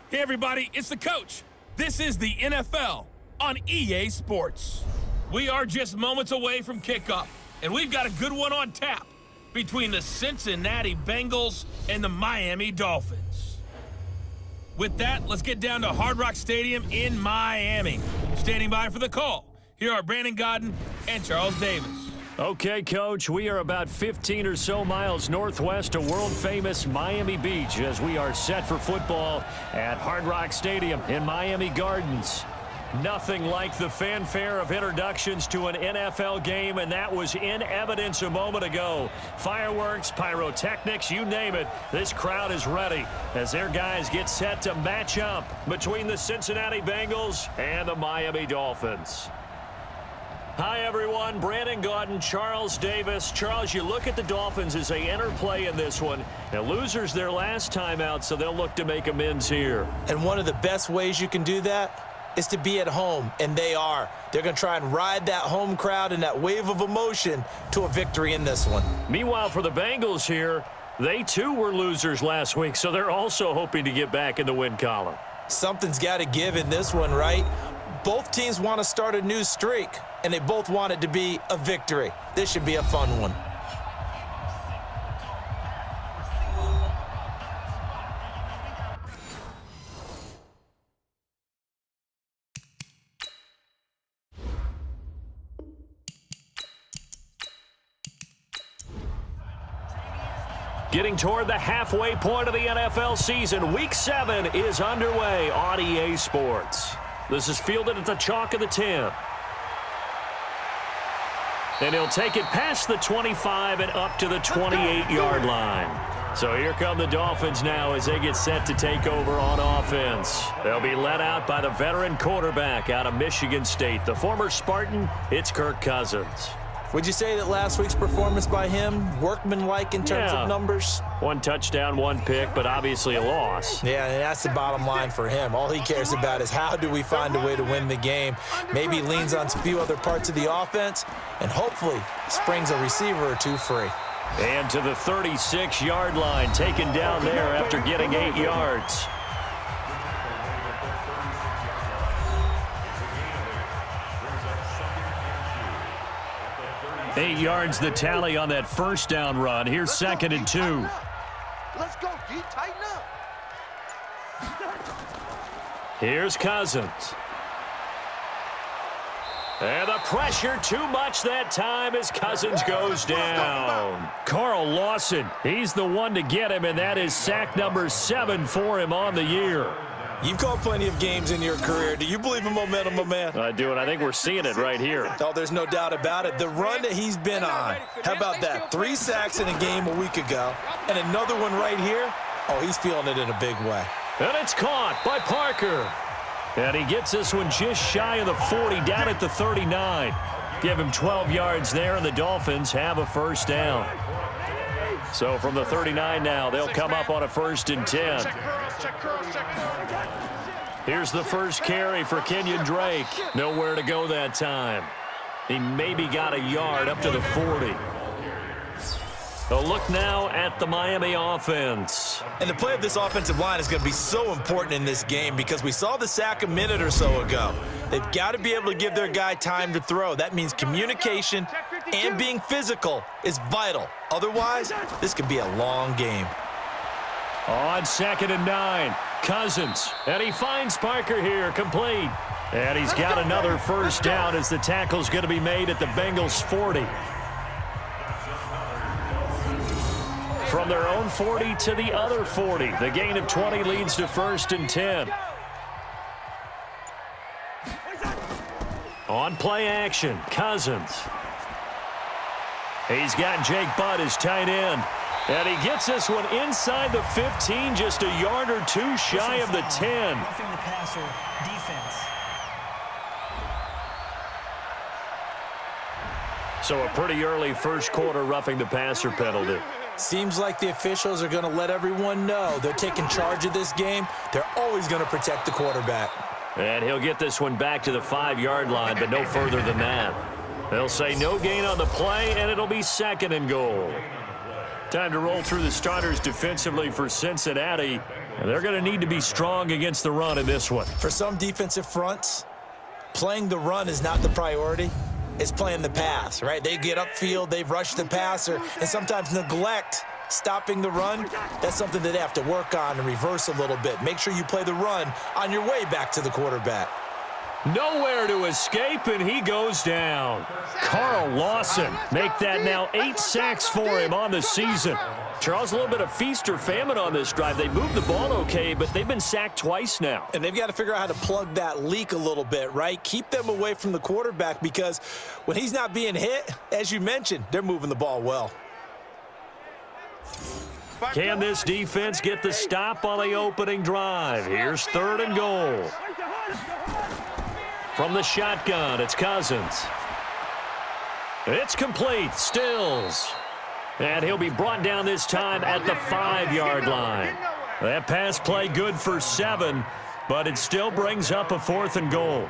Hey everybody, it's the coach. This is the NFL on EA Sports. We are just moments away from kickoff, and we've got a good one on tap between the Cincinnati Bengals and the Miami Dolphins. With that, let's get down to Hard Rock Stadium in Miami. Standing by for the call, here are Brandon Godden and Charles Davis. Okay, Coach, we are about 15 or so miles northwest of world-famous Miami Beach as we are set for football at Hard Rock Stadium in Miami Gardens. Nothing like the fanfare of introductions to an NFL game, and that was in evidence a moment ago. Fireworks, pyrotechnics, you name it, this crowd is ready as their guys get set to match up between the Cincinnati Bengals and the Miami Dolphins. Hi, everyone. Brandon Godden, Charles Davis. Charles, you look at the Dolphins as they enter play in this one. Now, losers their last time out, so they'll look to make amends here. And one of the best ways you can do that is to be at home, and they are. They're going to try and ride that home crowd and that wave of emotion to a victory in this one. Meanwhile, for the Bengals here, they too were losers last week, so they're also hoping to get back in the win column. Something's got to give in this one, right? Both teams want to start a new streak, and they both want it to be a victory. This should be a fun one. Getting toward the halfway point of the NFL season, Week 7 is underway on EA Sports. This is fielded at the chalk of the 10. And he'll take it past the 25 and up to the 28-yard line. So here come the Dolphins now as they get set to take over on offense. They'll be led out by the veteran quarterback out of Michigan State. The former Spartan, it's Kirk Cousins. Would you say that last week's performance by him, workmanlike in terms of numbers? 1 touchdown, 1 pick, but obviously a loss. Yeah, and that's the bottom line for him. All he cares about is how do we find a way to win the game. Maybe leans on a few other parts of the offense, and hopefully springs a receiver or two free. And to the 36-yard line, taken down there after getting 8 yards. Eight yards the tally on that first down run. Here's 2nd and 2. Let's go, D. Tighten up. Here's Cousins. And the pressure too much that time as Cousins goes down. Carl Lawson, he's the one to get him, and that is sack number 7 for him on the year. You've called plenty of games in your career. Do you believe in momentum, my man? I do, and I think we're seeing it right here. Oh, there's no doubt about it. The run that he's been on, how about that? 3 sacks in a game a week ago, and another one right here. Oh, he's feeling it in a big way. And it's caught by Parker. And he gets this one just shy of the 40, down at the 39. Give him 12 yards there, and the Dolphins have a first down. So from the 39 now, they'll come up on a 1st and 10. Here's the first carry for Kenyon Drake. Nowhere to go that time. He maybe got a yard up to the 40. A look now at the Miami offense. And the play of this offensive line is going to be so important in this game because we saw the sack a minute or so ago. They've got to be able to give their guy time to throw. That means communication and being physical is vital. Otherwise, this could be a long game. On 2nd and 9, Cousins. And he finds Parker here, complete. And he's got another first down as the tackle's going to be made at the Bengals 40. From their own 40 to the other 40. The gain of 20 leads to 1st and 10. On play action, Cousins. He's got Jake Butt as tight end. And he gets this one inside the 15, just a yard or two shy of the 10. Roughing the passer, defense. So a pretty early first quarter roughing the passer penalty. Seems like the officials are going to let everyone know they're taking charge of this game. They're always going to protect the quarterback. And he'll get this one back to the 5-yard line, but no further than that. They'll say no gain on the play, and it'll be 2nd and goal. Time to roll through the starters defensively for Cincinnati. And they're going to need to be strong against the run in this one. For some defensive fronts, playing the run is not the priority. It's playing the pass, right? They get upfield, they rush the passer, and sometimes neglect stopping the run. That's something that they have to work on and reverse a little bit. Make sure you play the run on your way back to the quarterback. Nowhere to escape, and he goes down. Carl Lawson, make that now 8 sacks for him on the season. Charles, a little bit of feast or famine on this drive. They moved the ball okay, but they've been sacked twice now. And they've got to figure out how to plug that leak a little bit, right? Keep them away from the quarterback, because when he's not being hit, as you mentioned, they're moving the ball well. Can this defense get the stop on the opening drive? Here's 3rd and goal. From the shotgun, it's Cousins. It's complete. Stills. And he'll be brought down this time at the 5-yard line. That pass play good for 7, but it still brings up a 4th and goal.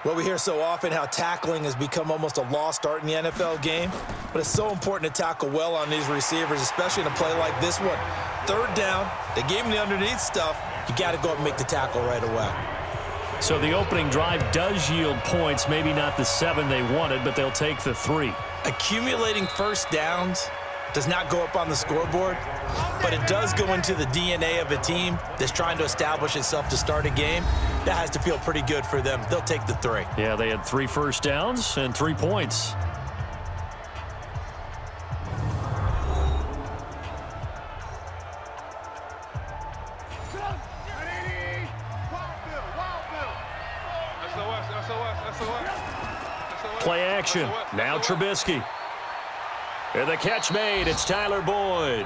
Well, we hear so often how tackling has become almost a lost art in the NFL game, but it's so important to tackle well on these receivers, especially in a play like this one. 3rd down, they gave him the underneath stuff. You got to go up and make the tackle right away. So the opening drive does yield points, maybe not the 7 they wanted, but they'll take the 3. Accumulating first downs does not go up on the scoreboard, but it does go into the DNA of a team that's trying to establish itself to start a game. That has to feel pretty good for them. They'll take the 3. Yeah, they had 3 first downs and 3 points. Play action. Now Trubisky. And the catch made. It's Tyler Boyd.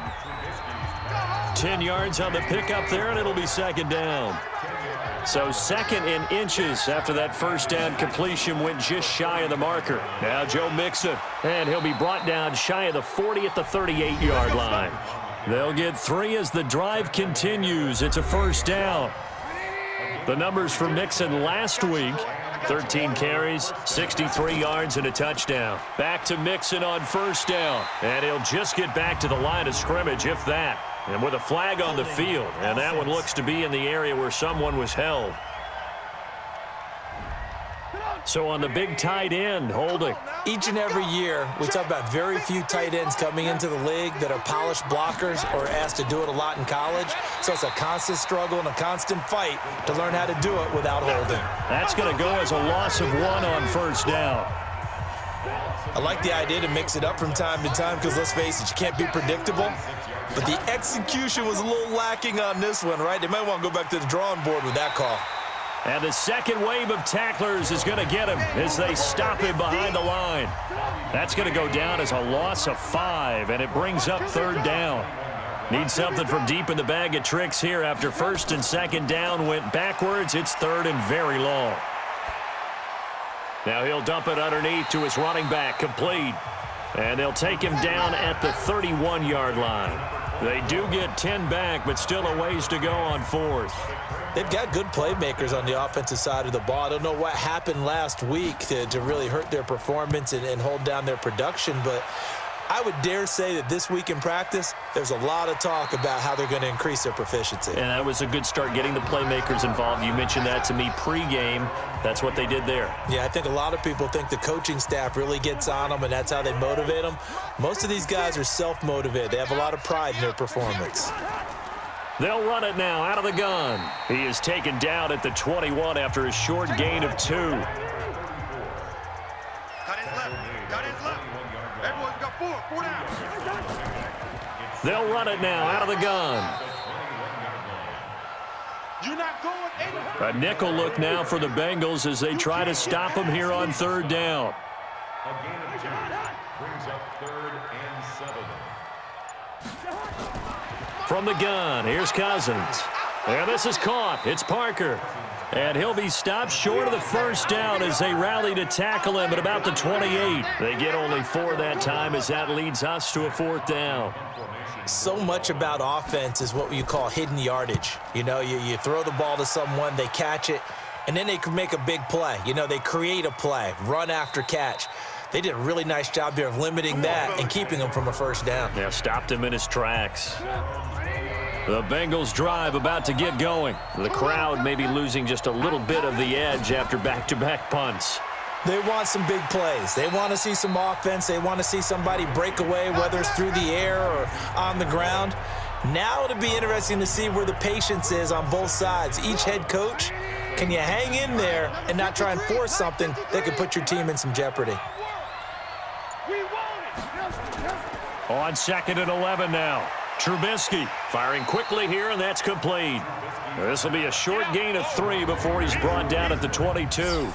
10 yards on the pickup there, and it'll be 2nd down. So 2nd and inches after that first down completion went just shy of the marker. Now Joe Mixon, and he'll be brought down shy of the 40 at the 38-yard line. They'll get 3 as the drive continues. It's a 1st down. The numbers for Mixon last week: 13 carries, 63 yards, and a touchdown. Back to Mixon on 1st down. And he'll just get back to the line of scrimmage, if that. And with a flag on the field. And that one looks to be in the area where someone was held. So on the big tight end, holding. Each and every year, we talk about very few tight ends coming into the league that are polished blockers or asked to do it a lot in college. So it's a constant struggle and a constant fight to learn how to do it without holding. That's going to go as a loss of 1 on 1st down. I like the idea to mix it up from time to time because, let's face it, you can't be predictable. But the execution was a little lacking on this one, right? They might want to go back to the drawing board with that call. And the second wave of tacklers is going to get him as they stop him behind the line. That's going to go down as a loss of 5, and it brings up 3rd down. Need something from deep in the bag of tricks here after 1st and 2nd down went backwards. It's 3rd and very long. Now he'll dump it underneath to his running back, complete. And they'll take him down at the 31-yard line. They do get 10 back, but still a ways to go on 4th. They've got good playmakers on the offensive side of the ball. I don't know what happened last week to really hurt their performance and hold down their production, but I would dare say that this week in practice, there's a lot of talk about how they're going to increase their proficiency. And that was a good start, getting the playmakers involved. You mentioned that to me pregame. That's what they did there. Yeah, I think a lot of people think the coaching staff really gets on them, and that's how they motivate them. Most of these guys are self-motivated. They have a lot of pride in their performance. They'll run it now out of the gun. He is taken down at the 21 after a short gain of 2. Got his left. Got his left. Everyone's got 4 down. They'll run it now out of the gun. You're not going anywhere. A nickel look now for the Bengals as they try to stop him here on 3rd down. A gain of 2 brings up 3rd and 7. From the gun, here's Cousins. And this is caught. It's Parker. And he'll be stopped short of the 1st down as they rally to tackle him at about the 28. They get only 4 that time as that leads us to a 4th down. So much about offense is what you call hidden yardage. You know, you throw the ball to someone, they catch it, and then they can make a big play. You know, they create a play, run after catch. They did a really nice job there of limiting that and keeping him from a 1st down. Yeah, stopped him in his tracks. The Bengals drive about to get going. The crowd may be losing just a little bit of the edge after back-to-back punts. They want some big plays. They want to see some offense. They want to see somebody break away, whether it's through the air or on the ground. Now it'll be interesting to see where the patience is on both sides. Each head coach, can you hang in there and not try and force something that could put your team in some jeopardy? On 2nd and 11 now. Trubisky firing quickly here, and that's complete. This will be a short gain of 3 before he's brought down at the 22.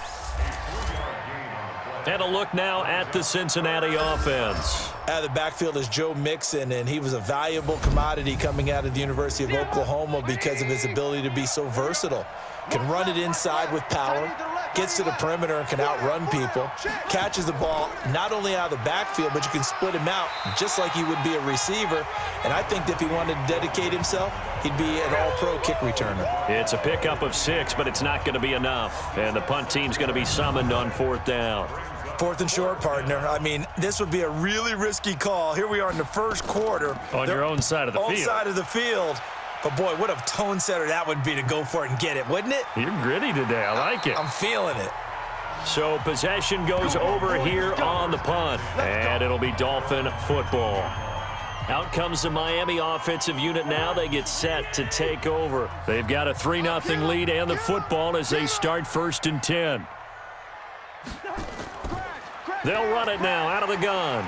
And a look now at the Cincinnati offense. Out of the backfield is Joe Mixon, and he was a valuable commodity coming out of the University of Oklahoma because of his ability to be so versatile. Can run it inside with power, gets to the perimeter and can outrun people, catches the ball not only out of the backfield, but you can split him out just like he would be a receiver. And I think that if he wanted to dedicate himself, he'd be an all-pro kick returner. It's a pickup of 6, but it's not going to be enough. And the punt team's going to be summoned on 4th down. 4th and short, partner. I mean, this would be a really risky call. Here we are in the first quarter. On your own side of the field. Own side of the field. But, boy, what a tone setter that would be to go for it and get it, wouldn't it? You're gritty today. I like it. I'm feeling it. So possession goes over here on the punt, and it'll be Dolphin football. Out comes the Miami offensive unit now. They get set to take over. They've got a 3-0 lead and the football as they start 1st and 10. They'll run it now out of the gun.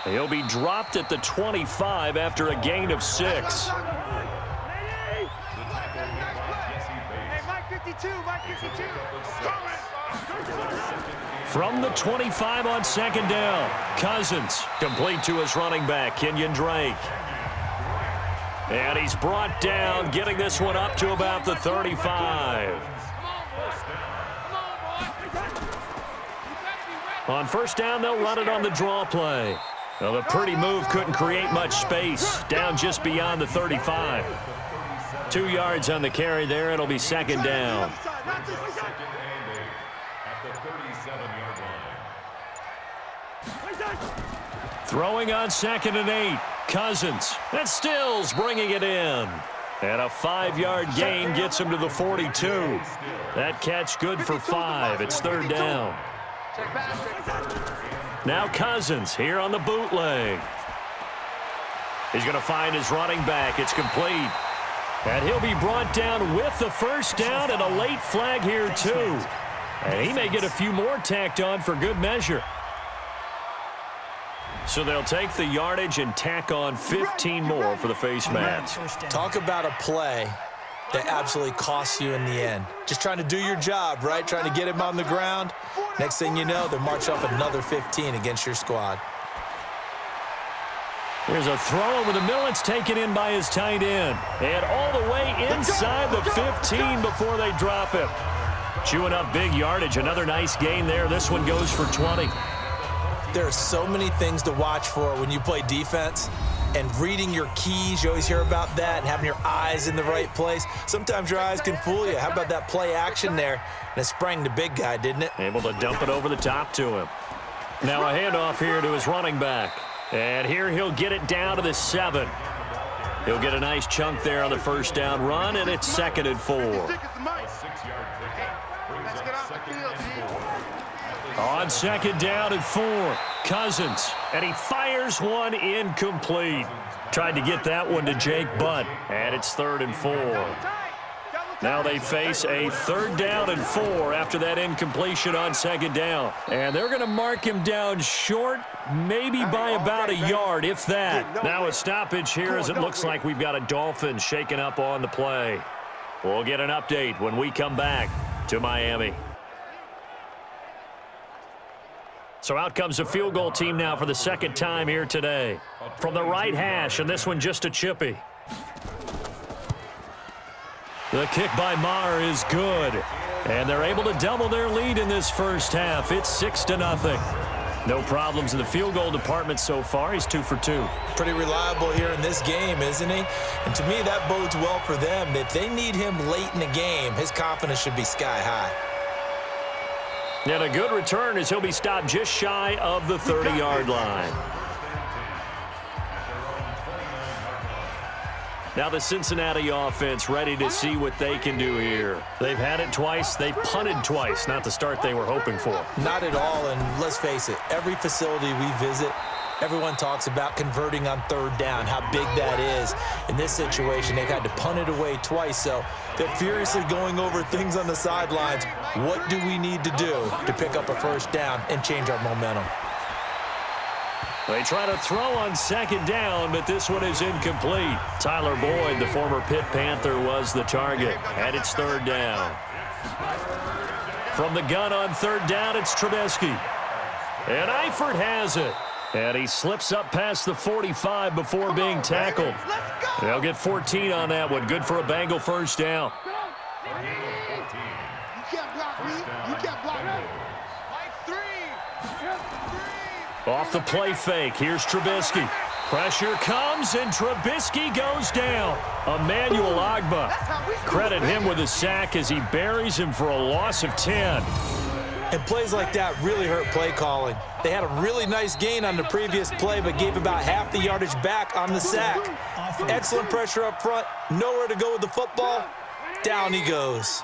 He'll be dropped at the 25 after a gain of 6. From the 25 on 2nd down, Cousins complete to his running back, Kenyon Drake. And he's brought down, getting this one up to about the 35. On 1st down, they'll run it on the draw play. Well, the pretty move couldn't create much space, down just beyond the 35. 2 yards on the carry there. It'll be 2nd down. Throwing on 2nd and 8. Cousins. And Stills bringing it in. And a 5-yard gain gets him to the 42. That catch good for 5. It's 3rd down. Now Cousins here on the bootleg. He's going to find his running back. It's complete. And he'll be brought down with the 1st down and a late flag here too. And he may get a few more tacked on for good measure. So they'll take the yardage and tack on 15 more for the face mask. Talk about a play that absolutely costs you in the end. Just trying to do your job, right? Trying to get him on the ground. Next thing you know, they're marching up another 15 against your squad. Here's a throw over the middle. It's taken in by his tight end. And all the way inside the 15 before they drop him. Chewing up big yardage. Another nice gain there. This one goes for 20. There are so many things to watch for when you play defense. And reading your keys, you always hear about that, and having your eyes in the right place. Sometimes your eyes can fool you. How about that play action there? And it sprang the big guy, didn't it? Able to dump it over the top to him. Now a handoff here to his running back. And here he'll get it down to the 7. He'll get a nice chunk there on the 1st down run, and it's 2nd and 4. On 2nd down and 4, Cousins, and he fires one incomplete. Tried to get that one to Jake Butt, and it's 3rd and 4. Now they face a 3rd down and 4 after that incompletion on 2nd down. And they're going to mark him down short, maybe by about a yard, if that. Now a stoppage here as it looks like we've got a Dolphins shaking up on the play. We'll get an update when we come back to Miami. So out comes the field goal team now for the 2nd time here today. From the right hash, and this one just a chippy. The kick by Maher is good. And they're able to double their lead in this 1st half. It's 6-0. No problems in the field goal department so far. He's 2 for 2. Pretty reliable here in this game, isn't he? And to me, that bodes well for them. If they need him late in the game, his confidence should be sky high. And a good return as he'll be stopped just shy of the 30-yard line. Now the Cincinnati offense ready to see what they can do here. They've had it twice. They've punted twice. Not the start they were hoping for. Not at all, and let's face it, every facility we visit, everyone talks about converting on third down, how big that is. In this situation, they've had to punt it away twice, so they're furiously going over things on the sidelines. What do we need to do to pick up a first down and change our momentum? They try to throw on second down, but this one is incomplete. Tyler Boyd, the former Pitt Panther, was the target, and it's third down. From the gun on third down, it's Trubisky. And Eifert has it. And he slips up past the 45 before being tackled. They'll get 14 on that one. Good for a Bengal first down. You can't block me. You can't block me. Off the play fake, here's Trubisky. Pressure comes, and Trubisky goes down. Emmanuel Ogbah. Credit him with a sack as he buries him for a loss of 10. And plays like that really hurt play calling. They had a really nice gain on the previous play, but gave about half the yardage back on the sack. Excellent pressure up front. Nowhere to go with the football. Down he goes.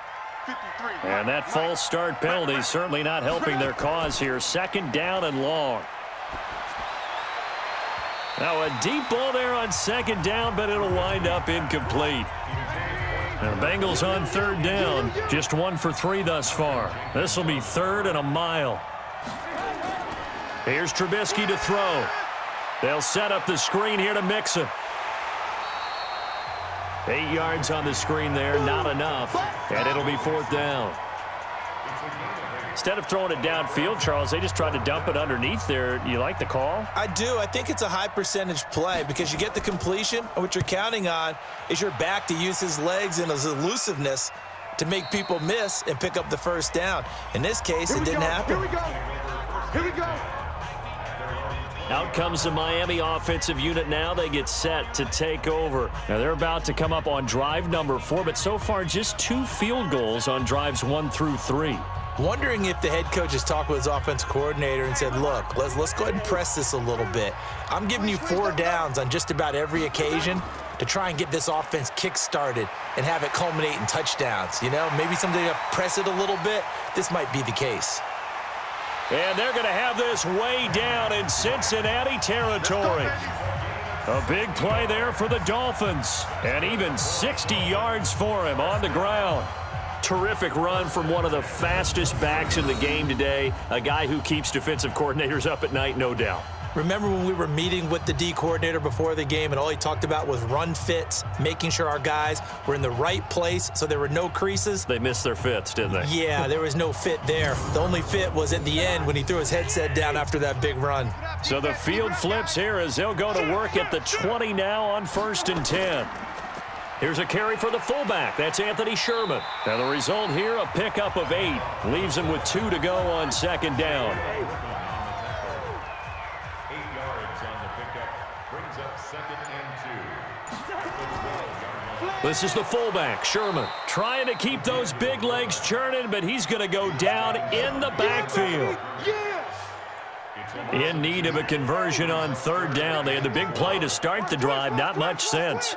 And that false start penalty certainly not helping their cause here. Second down and long. Now a deep ball there on second down, but it'll wind up incomplete. And the Bengals on third down, just 1 for 3 thus far. This will be third and a mile. Here's Trubisky to throw. They'll set up the screen here to Mixon. 8 yards on the screen there, not enough. And it'll be fourth down. Instead of throwing it downfield, Charles, they just tried to dump it underneath there. You like the call? I do. I think it's a high percentage play because you get the completion, and what you're counting on is your back to use his legs and his elusiveness to make people miss and pick up the first down. In this case, it didn't happen. Here we go. Here we go. Out comes the Miami offensive unit now. They get set to take over. Now they're about to come up on drive number 4, but so far just 2 field goals on drives 1 through 3. Wondering if the head coach has talked with his offensive coordinator and said, look, let's go ahead and press this a little bit. I'm giving you 4 downs on just about every occasion to try and get this offense kick-started and have it culminate in touchdowns. You know, maybe something to press it a little bit. This might be the case. And they're going to have this way down in Cincinnati territory. A big play there for the Dolphins. And even 60 yards for him on the ground. Terrific run from one of the fastest backs in the game today. A guy who keeps defensive coordinators up at night, no doubt. Remember when we were meeting with the D coordinator before the game and all he talked about was run fits, making sure our guys were in the right place so there were no creases? They missed their fits, didn't they? Yeah, there was no fit there. The only fit was at the end when he threw his headset down after that big run. So the field flips here as they'll go to work at the 20 now on 1st and 10. Here's a carry for the fullback. That's Anthony Sherman. Now the result here, a pickup of 8. Leaves him with 2 to go on second down. 8 yards on the pickup. Brings up 2nd and 2. This is the fullback, Sherman. Trying to keep those big legs churning, but he's going to go down in the backfield. In need of a conversion on third down. They had the big play to start the drive. Not much sense.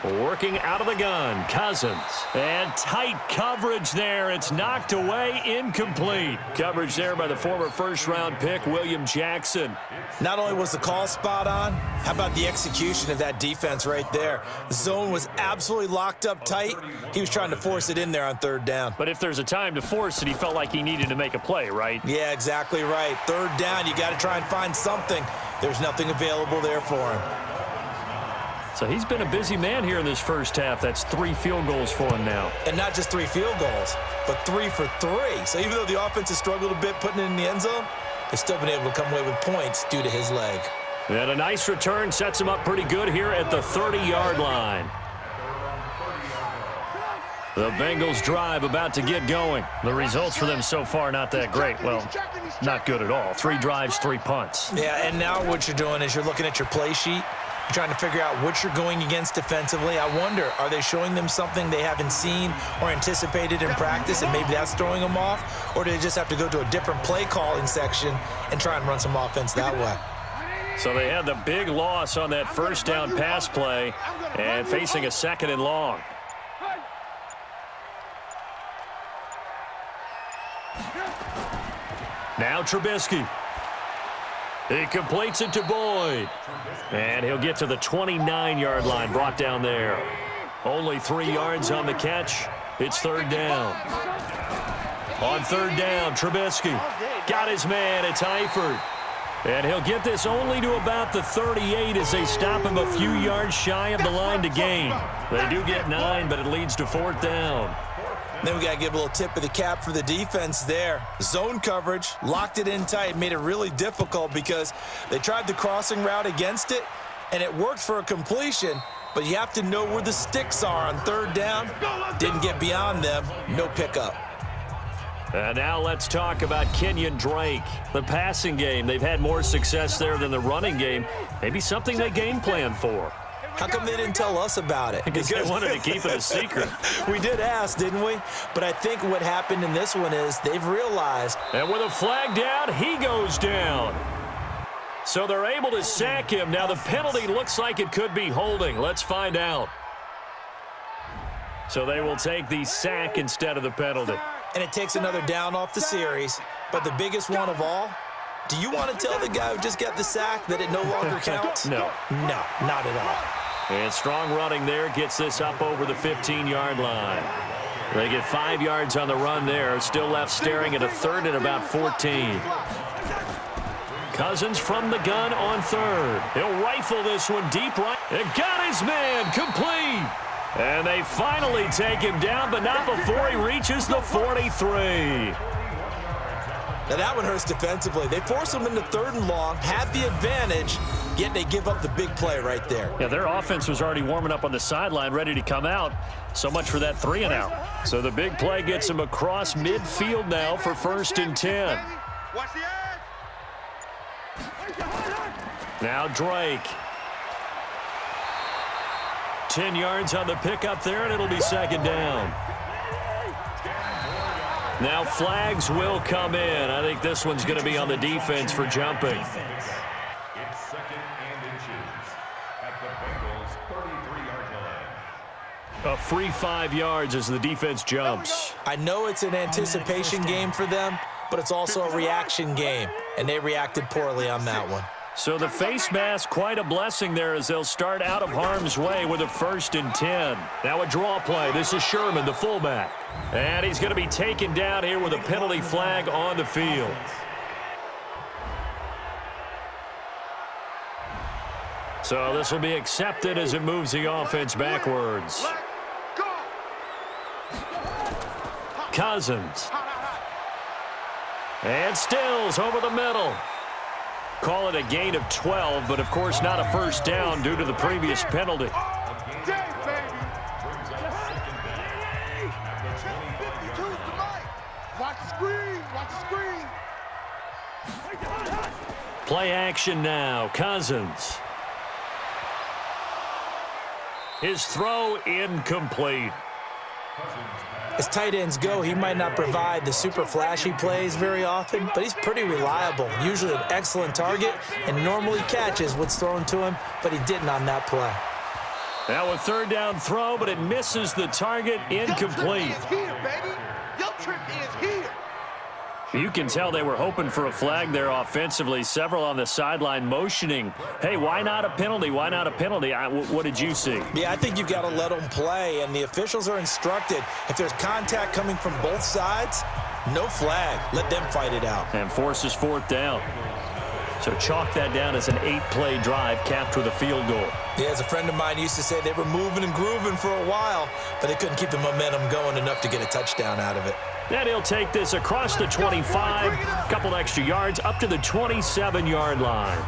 Working out of the gun, Cousins. And tight coverage there. It's knocked away, incomplete. Coverage there by the former first-round pick, William Jackson. Not only was the call spot on, how about the execution of that defense right there? The zone was absolutely locked up tight. He was trying to force it in there on third down. But if there's a time to force it, he felt like he needed to make a play, right? Yeah, exactly right. Third down, you got to try and find something. There's nothing available there for him. So he's been a busy man here in this first half. That's 3 field goals for him now. And not just 3 field goals, but 3 for 3. So even though the offense has struggled a bit putting it in the end zone, they've still been able to come away with points due to his leg. And a nice return sets him up pretty good here at the 30-yard line. The Bengals drive about to get going. The results for them so far not that great. Well, not good at all. 3 drives, 3 punts. Yeah, and now what you're doing is you're looking at your play sheet. You're trying to figure out what you're going against defensively. I wonder, are they showing them something they haven't seen or anticipated in practice, and maybe that's throwing them off? Or do they just have to go to a different play calling section and try and run some offense that way? So they had the big loss on that first down pass play and facing a 2nd and long. Now Trubisky. He completes it to Boyd. And he'll get to the 29-yard line, brought down there. Only 3 yards on the catch. It's 3rd down. On 3rd down, Trubisky got his man. It's Eifert. And he'll get this only to about the 38 as they stop him a few yards shy of the line to gain. They do get 9, but it leads to 4th down. Then we got to give a little tip of the cap for the defense there. Zone coverage, locked it in tight, made it really difficult because they tried the crossing route against it, and it worked for a completion, but you have to know where the sticks are on 3rd down. Didn't get beyond them, no pickup. And now let's talk about Kenyon Drake. The passing game, they've had more success there than the running game. Maybe something they game plan for. How come they didn't tell us about it? Because they wanted to keep it a secret. We did ask, didn't we? But I think what happened in this one is they've realized. And with a flag down, he goes down. So they're able to sack him. Now the penalty looks like it could be holding. Let's find out. So they will take the sack instead of the penalty. And it takes another down off the series. But the biggest one of all, do you want to tell the guy who just got the sack that it no longer counts? No. No, not at all. And strong running there gets this up over the 15-yard line. They get 5 yards on the run there. Still left staring at a 3rd and about 14. Cousins from the gun on 3rd. He'll rifle this one deep right. And got his man complete. And they finally take him down, but not before he reaches the 43. Now that one hurts defensively. They force him into 3rd and long, have the advantage, yet they give up the big play right there. Yeah, their offense was already warming up on the sideline, ready to come out. So much for that 3 and out. So the big play gets him across midfield now for 1st and 10. Now Drake. 10 yards on the pickup there, and it'll be 2nd down. Now flags will come in. I think this one's going to be on the defense for jumping. It's 2nd and inches at the Bengals' 33-yard line. A free 5 yards as the defense jumps. I know it's an anticipation game for them, but it's also a reaction game, and they reacted poorly on that one. So the face mask, quite a blessing there as they'll start out of harm's way with a 1st and 10. Now a draw play. This is Sherman, the fullback. And he's going to be taken down here with a penalty flag on the field. So this will be accepted as it moves the offense backwards. Cousins. And Stills over the middle. Call it a gain of 12, but of course not a 1st down due to the previous penalty. Play action now. Cousins. His throw incomplete. As tight ends go, he might not provide the super flashy plays very often, but he's pretty reliable. Usually an excellent target and normally catches what's thrown to him, but he didn't on that play. Now a 3rd down throw, but it misses the target. Incomplete. You can tell they were hoping for a flag there offensively. Several on the sideline motioning, hey, why not a penalty? Why not a penalty? What did you see? Yeah, I think you've got to let them play, and the officials are instructed. If there's contact coming from both sides, no flag. Let them fight it out. And forces 4th down. So chalk that down as an 8-play drive capped with a field goal. Yeah, as a friend of mine used to say, they were moving and grooving for a while, but they couldn't keep the momentum going enough to get a touchdown out of it. Then he'll take this across the 25, a couple extra yards, up to the 27-yard line.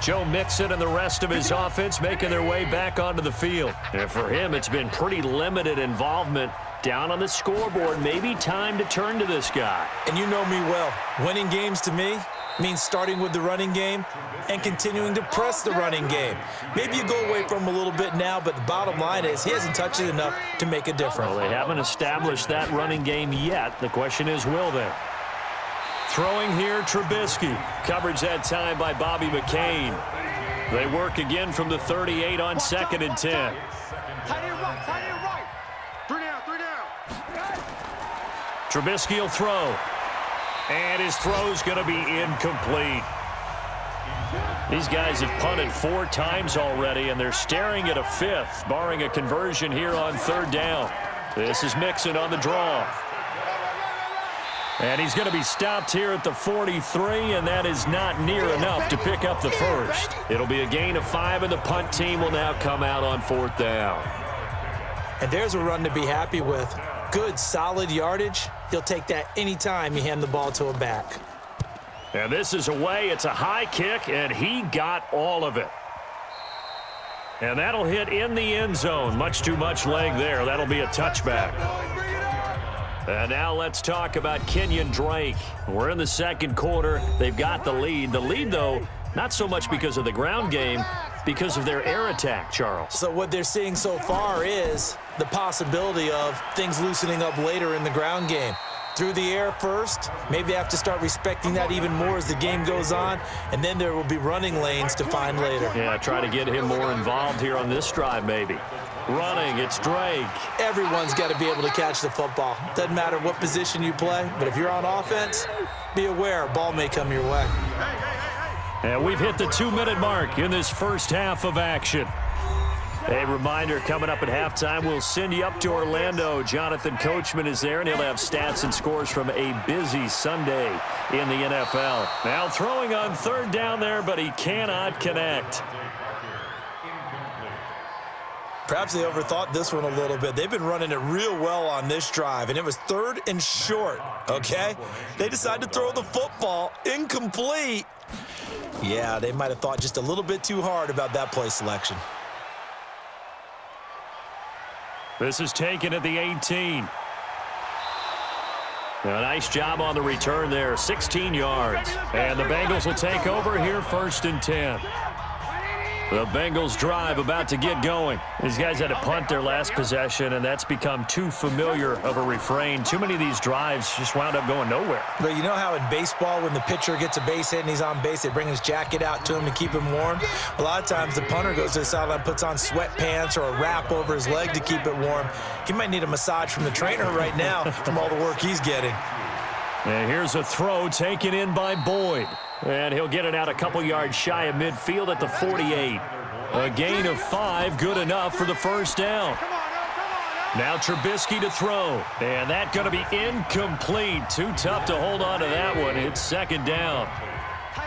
Joe Mixon and the rest of his offense making their way back onto the field. And for him, it's been pretty limited involvement. Down on the scoreboard, maybe time to turn to this guy. And you know me well. Winning games to me means starting with the running game and continuing to press the running game. Maybe you go away from him a little bit now, but the bottom line is he hasn't touched it enough to make a difference. Well, they haven't established that running game yet. The question is, will they? Throwing here, Trubisky. Coverage that time by Bobby McCain. They work again from the 38 on 2nd and 10. Tight end right. 3 down. Trubisky will throw. And his throw's going to be incomplete. These guys have punted 4 times already, and they're staring at a 5th, barring a conversion here on 3rd down. This is Mixon on the draw. And he's going to be stopped here at the 43, and that is not near enough to pick up the first. It'll be a gain of 5, and the punt team will now come out on 4th down. And there's a run to be happy with. Good, solid yardage. He'll take that anytime you hand the ball to a back. And this is away. It's a high kick, and he got all of it. And that'll hit in the end zone. Much too much leg there. That'll be a touchback. And now let's talk about Kenyon Drake. We're in the 2nd quarter. They've got the lead. The lead, though, not so much because of the ground game, because of their air attack, Charles. So what they're seeing so far is the possibility of things loosening up later in the ground game. Through the air first, maybe they have to start respecting that even more as the game goes on, and then there will be running lanes to find later. Yeah, try to get him more involved here on this drive, maybe. Running, it's Drake. Everyone's got to be able to catch the football. Doesn't matter what position you play, but if you're on offense, be aware, a ball may come your way. And we've hit the 2-minute mark in this first half of action. A reminder, coming up at halftime, we'll send you up to Orlando. Jonathan Coachman is there, and he'll have stats and scores from a busy Sunday in the NFL. Now throwing on 3rd down there, but he cannot connect. Perhaps they overthought this one a little bit. They've been running it real well on this drive, and it was 3rd and short, okay? They decided to throw the football incomplete. Yeah, they might have thought just a little bit too hard about that play selection. This is taken at the 18. A nice job on the return there, 16 yards. And the Bengals will take over here 1st and 10. The Bengals drive about to get going. These guys had to punt their last possession, and that's become too familiar of a refrain. Too many of these drives just wound up going nowhere. But you know how in baseball, when the pitcher gets a base hit and he's on base, they bring his jacket out to him to keep him warm? A lot of times the punter goes to the sideline, puts on sweatpants or a wrap over his leg to keep it warm. He might need a massage from the trainer right now from all the work he's getting. And here's a throw taken in by Boyd. And he'll get it out a couple yards shy of midfield at the 48. A gain of 5, good enough for the 1st down. Now Trubisky to throw. And that's going to be incomplete. Too tough to hold on to that one. It's 2nd down.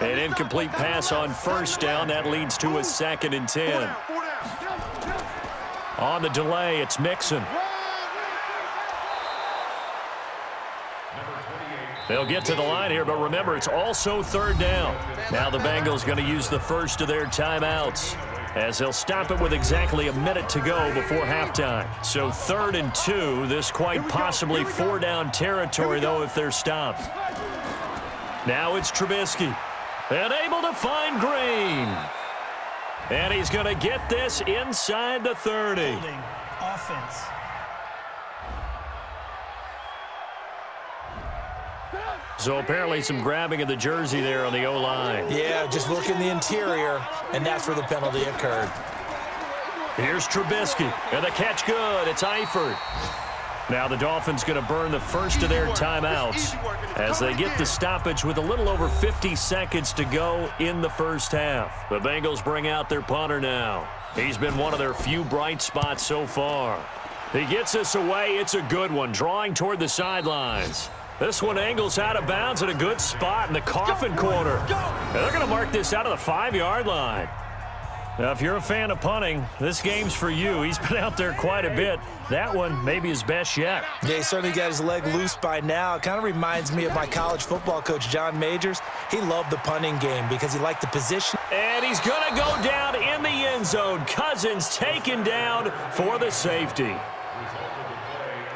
An incomplete pass on 1st down. That leads to a 2nd and 10. On the delay, it's Mixon. They'll get to the line here, but remember, it's also 3rd down. Now the Bengals going to use the first of their timeouts, as they'll stop it with exactly a minute to go before halftime. So 3rd and 2, this quite possibly 4-down territory, though, if they're stopped. Now it's Trubisky, and able to find Green. And he's going to get this inside the 30. Holding offense. So apparently some grabbing of the jersey there on the O-line. Yeah, just look in the interior, and that's where the penalty occurred. Here's Trubisky, and the catch good. It's Eifert. Now the Dolphins going to burn the first of their timeouts as they get the stoppage with a little over 50 seconds to go in the first half. The Bengals bring out their punter now. He's been one of their few bright spots so far. He gets this away. It's a good one, drawing toward the sidelines. This one angles out of bounds at a good spot in the coffin corner. And they're going to mark this out of the 5-yard line. Now, if you're a fan of punting, this game's for you. He's been out there quite a bit. That one maybe his best yet. Yeah, he certainly got his leg loose by now. It kind of reminds me of my college football coach, John Majors. He loved the punting game because he liked the position. And he's going to go down in the end zone. Cousins taken down for the safety.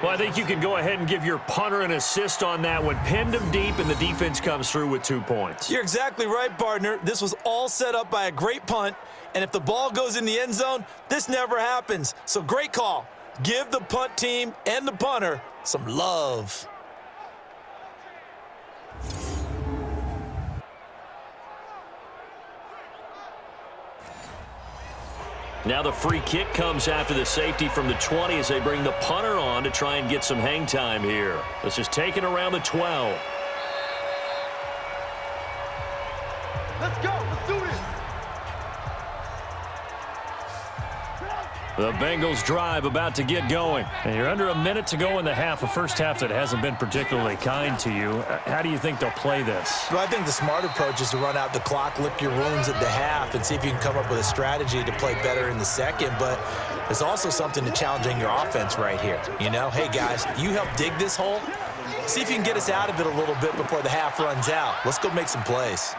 Well, I think you can go ahead and give your punter an assist on that one. Pinned him deep, and the defense comes through with 2 points. You're exactly right, partner. This was all set up by a great punt, and if the ball goes in the end zone, this never happens. So great call. Give the punt team and the punter some love. Now the free kick comes after the safety from the 20 as they bring the punter on to try and get some hang time here. This is taken around the 12. Let's go. Let's do this. The Bengals drive about to get going. And you're under a minute to go in the half, a first half that hasn't been particularly kind to you. How do you think they'll play this? Well, I think the smart approach is to run out the clock, lick your wounds at the half, and see if you can come up with a strategy to play better in the second. But there's also something to challenging your offense right here. You know, hey, guys, you help dig this hole. See if you can get us out of it a little bit before the half runs out. Let's go make some plays.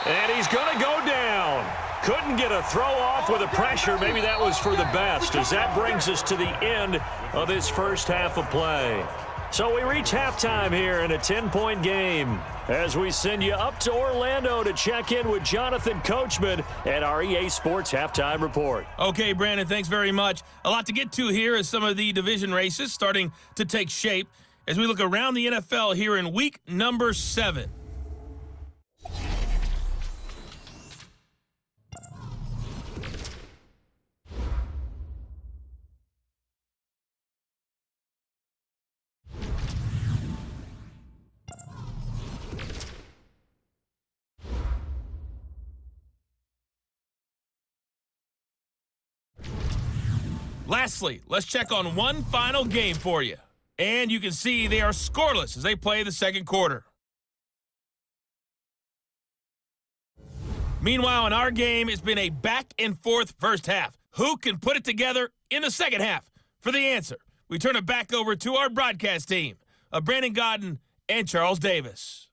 And he's going to go down. Couldn't get a throw off with the pressure. Maybe that was for the best, as that brings us to the end of this first half of play. So we reach halftime here in a 10-point game as we send you up to Orlando to check in with Jonathan Coachman at our EA Sports Halftime Report. Okay, Brandon, thanks very much. A lot to get to here as some of the division races starting to take shape as we look around the NFL here in week number 7. Lastly, let's check on one final game for you. And you can see they are scoreless as they play the second quarter. Meanwhile, in our game, it's been a back-and-forth first half. Who can put it together in the second half? For the answer, we turn it back over to our broadcast team of Brandon Godden and Charles Davis.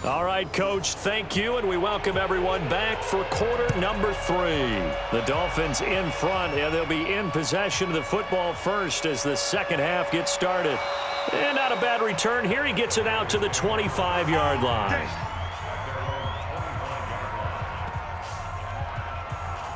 All right, Coach, thank you, and we welcome everyone back for quarter number 3. The Dolphins in front, and they'll be in possession of the football first as the second half gets started. And not a bad return here. He gets it out to the 25-yard line.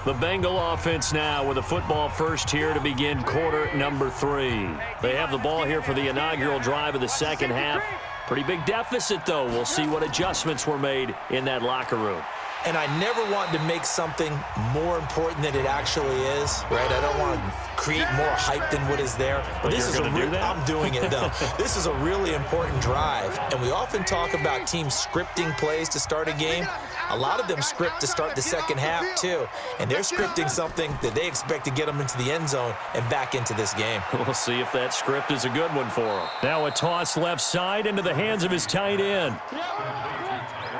The Bengal offense now with the football first here to begin quarter number 3. They have the ball here for the inaugural drive of the second half. Pretty big deficit, though. We'll see what adjustments were made in that locker room. And I never want to make something more important than it actually is, right? I don't want to create more hype than what is there. But this is I'm doing it, though. This is a really important drive. And we often talk about teams scripting plays to start a game. A lot of them script to start the second half, too. And they're scripting something that they expect to get them into the end zone and back into this game. We'll see if that script is a good one for them. Now a toss left side into the hands of his tight end.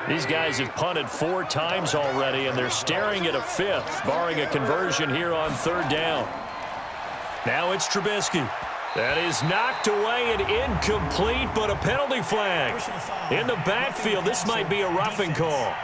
These guys have punted 4 times already, and they're staring at a 5th, barring a conversion here on third down. Now it's Trubisky. That is knocked away and incomplete, but a penalty flag. In the backfield, this might be a roughing call.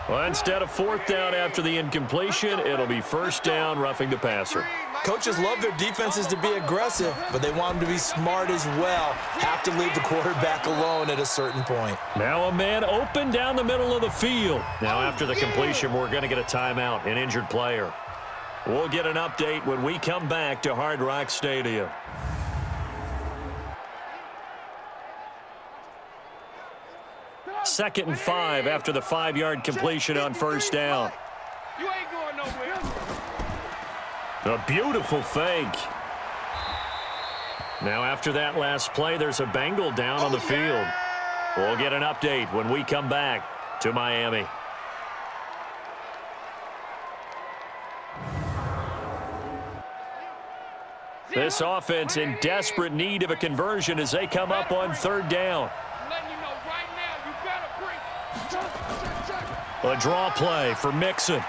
Well, instead of 4th down after the incompletion, it'll be 1st down, roughing the passer. Coaches love their defenses to be aggressive, but they want them to be smart as well. Have to leave the quarterback alone at a certain point. Now a man open down the middle of the field. Now after the completion, we're going to get a timeout, an injured player. We'll get an update when we come back to Hard Rock Stadium. Second and 5 after the 5-yard completion on 1st down. You ain't going nowhere. A beautiful fake. Now after that last play, there's a Bengal down on the field. We'll get an update when we come back to Miami. This offense in desperate need of a conversion as they come up on 3rd down. A draw play for Mixon.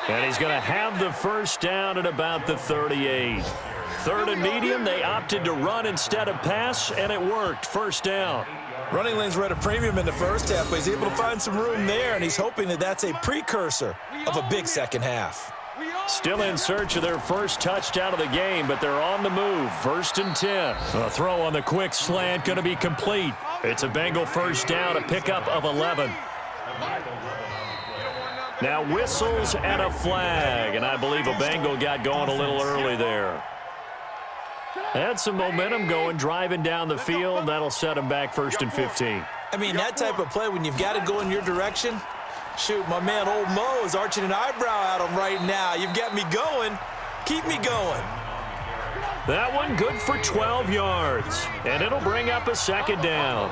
And he's going to have the 1st down at about the 38. 3rd and medium, they opted to run instead of pass, and it worked. 1st down. Running lanes were at a premium in the first half, but he's able to find some room there, and he's hoping that that's a precursor of a big second half. Still in search of their first touchdown of the game, but they're on the move. 1st and 10. A throw on the quick slant going to be complete. It's a Bengal 1st down, a pickup of 11. Now whistles and a flag, and I believe a Bengal got going a little early there. Had some momentum going, driving down the field. That'll set him back 1st and 15. I mean, that type of play, when you've got to go in your direction, shoot, my man Old Mo is arching an eyebrow at him right now. You've got me going. Keep me going. That one good for 12 yards, and it'll bring up a 2nd down.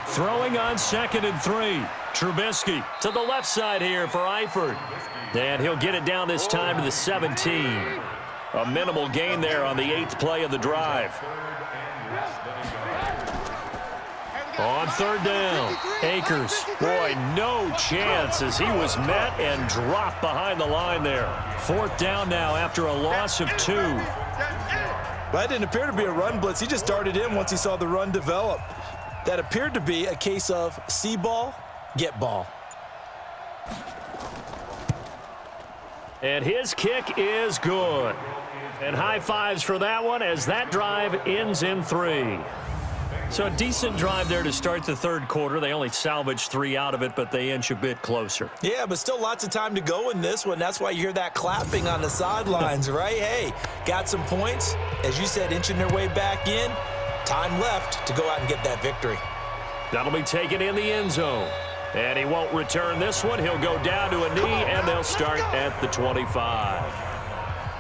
Throwing on 2nd and 3. Trubisky to the left side here for Eifert. And he'll get it down this time to the 17. A minimal gain there on the 8th play of the drive. On 3rd down, Akers. Boy, no chance as he was met and dropped behind the line there. 4th down now after a loss of 2. That didn't appear to be a run blitz. He just darted in once he saw the run develop. That appeared to be a case of see ball, get ball. And his kick is good. And high fives for that one as that drive ends in 3. So a decent drive there to start the 3rd quarter. They only salvaged 3 out of it, but they inch a bit closer. Yeah, but still lots of time to go in this one. That's why you hear that clapping on the sidelines, right? Hey, got some points. As you said, inching their way back in. Time left to go out and get that victory. That'll be taken in the end zone. And he won't return this one. He'll go down to a knee, and they'll start at the 25.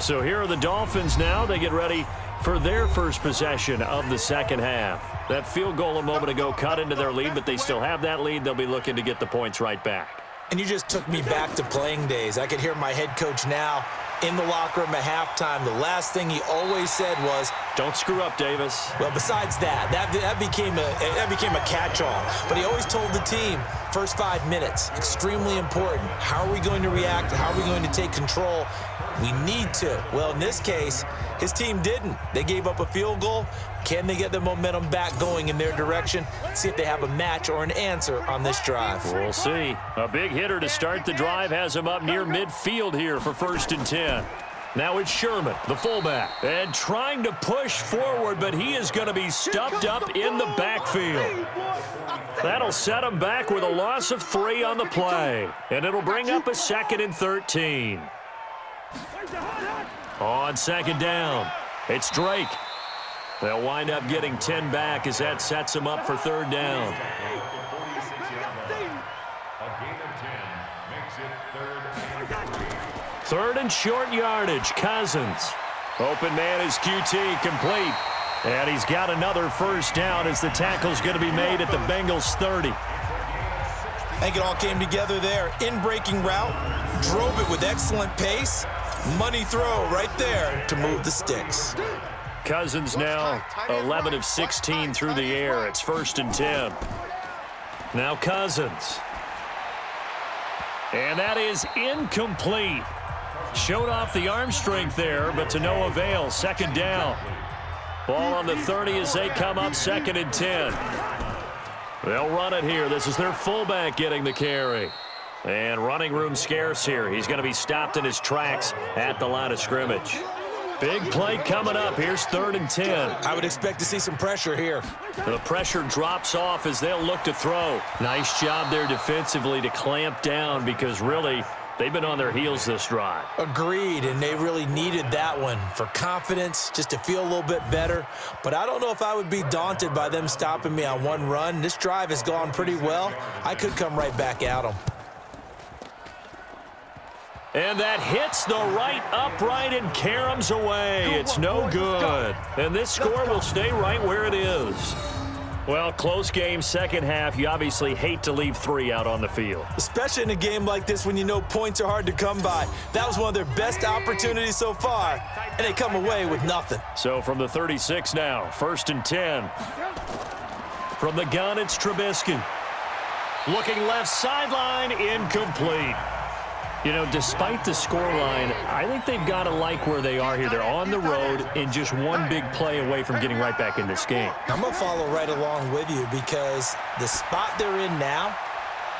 So here are the Dolphins now. They get ready for their first possession of the 2nd half. That field goal a moment ago cut into their lead, but they still have that lead. They'll be looking to get the points right back. And you just took me back to playing days. I could hear my head coach now in the locker room at halftime. The last thing he always said was, "Don't screw up, Davis." Well, besides that became a catch-all. But he always told the team, first 5 minutes, extremely important. How are we going to react? How are we going to take control? We need to. Well, in this case, his team didn't. They gave up a field goal. Can they get the momentum back going in their direction? See if they have a match or an answer on this drive. We'll see. A big hitter to start the drive has him up near midfield here for 1st and 10. Now it's Sherman, the fullback, and trying to push forward, but he is going to be stuffed up in the backfield. That'll set him back with a loss of 3 on the play, and it'll bring up a 2nd and 13. On 2nd down, it's Drake. They'll wind up getting 10 back as that sets them up for 3rd down. Third and short yardage, Cousins. Open man is QT, complete. And he's got another 1st down as the tackle's going to be made at the Bengals 30. I think it all came together there. In-breaking route, drove it with excellent pace. Money throw right there to move the sticks. Cousins now 11 of 16 through the air. It's 1st and 10. Now Cousins. And that is incomplete. Showed off the arm strength there, but to no avail. 2nd down. Ball on the 30 as they come up 2nd and 10. They'll run it here. This is their fullback getting the carry. And running room scarce here. He's going to be stopped in his tracks at the line of scrimmage. Big play coming up. Here's 3rd and 10. I would expect to see some pressure here. The pressure drops off as they'll look to throw. Nice job there defensively to clamp down because really they've been on their heels this drive. Agreed, and they really needed that one for confidence, just to feel a little bit better. But I don't know if I would be daunted by them stopping me on one run. This drive has gone pretty well. I could come right back at them. And that hits the right upright and caroms away. It's no good. And this score will stay right where it is. Well, close game, 2nd half. You obviously hate to leave 3 out on the field. Especially in a game like this when you know points are hard to come by. That was one of their best opportunities so far, and they come away with nothing. So from the 36 now, 1st and 10. From the gun, it's Trubisky. Looking left sideline, incomplete. You know, despite the scoreline, I think they've got to like where they are here. They're on the road and just one big play away from getting right back in this game. I'm going to follow right along with you because the spot they're in now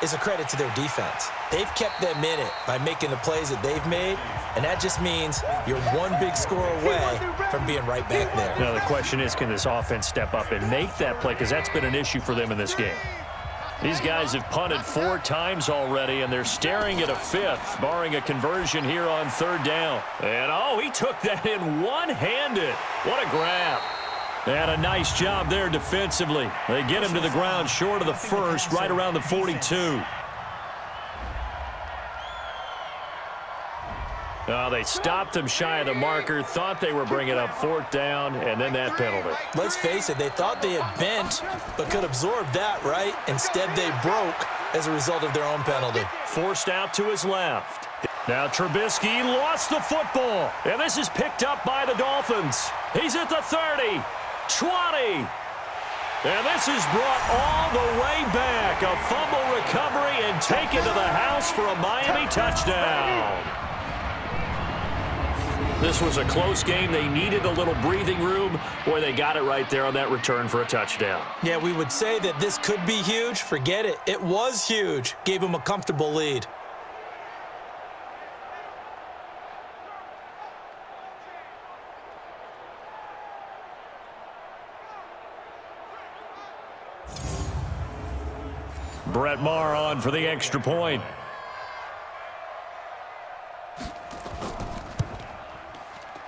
is a credit to their defense. They've kept them in it by making the plays that they've made, and that just means you're one big score away from being right back there. Now, the question is, can this offense step up and make that play? Because that's been an issue for them in this game. These guys have punted 4 times already, and they're staring at a 5th, barring a conversion here on 3rd down. And, oh, he took that in one-handed. What a grab. And a nice job there defensively. They get him to the ground short of the 1st, right around the 42. Oh, they stopped him shy of the marker, thought they were bringing up 4th down, and then that penalty. Let's face it, they thought they had bent, but could absorb that, right? Instead, they broke as a result of their own penalty. Forced out to his left. Now Trubisky lost the football, and this is picked up by the Dolphins. He's at the 30, 20. And this is brought all the way back. A fumble recovery and taken to the house for a Miami touchdown. This was a close game. They needed a little breathing room. Boy, they got it right there on that return for a touchdown. Yeah, we would say that this could be huge. Forget it. It was huge. Gave them a comfortable lead. Brett Maher on for the extra point.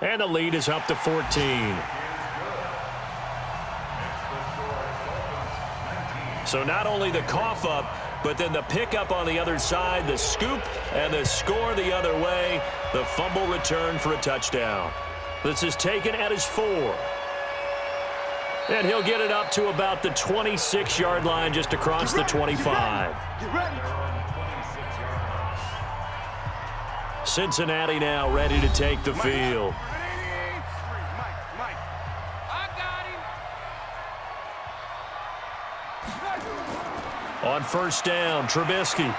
And the lead is up to 14. So not only the cough up, but then the pickup on the other side, the scoop, and the score the other way. The fumble return for a touchdown. This is taken at his 4. And he'll get it up to about the 26-yard line just across the 25. Cincinnati now ready to take the field. On 1st down, Trubisky.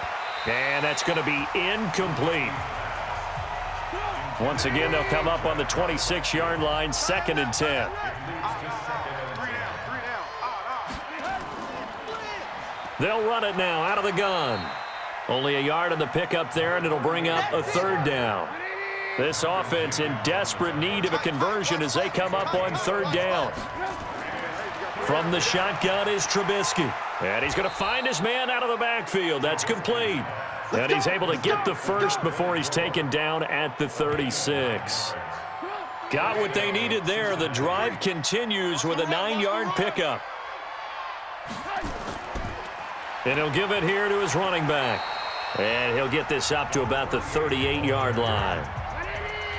And that's going to be incomplete. Once again, they'll come up on the 26-yard line, 2nd and 10. They'll run it now out of the gun. Only a yard on the pickup there, and it'll bring up a 3rd down. This offense in desperate need of a conversion as they come up on 3rd down. From the shotgun is Trubisky. And he's going to find his man out of the backfield. That's complete. And he's able to get the 1st before he's taken down at the 36. Got what they needed there. The drive continues with a 9-yard pickup. And he'll give it here to his running back. And he'll get this up to about the 38-yard line.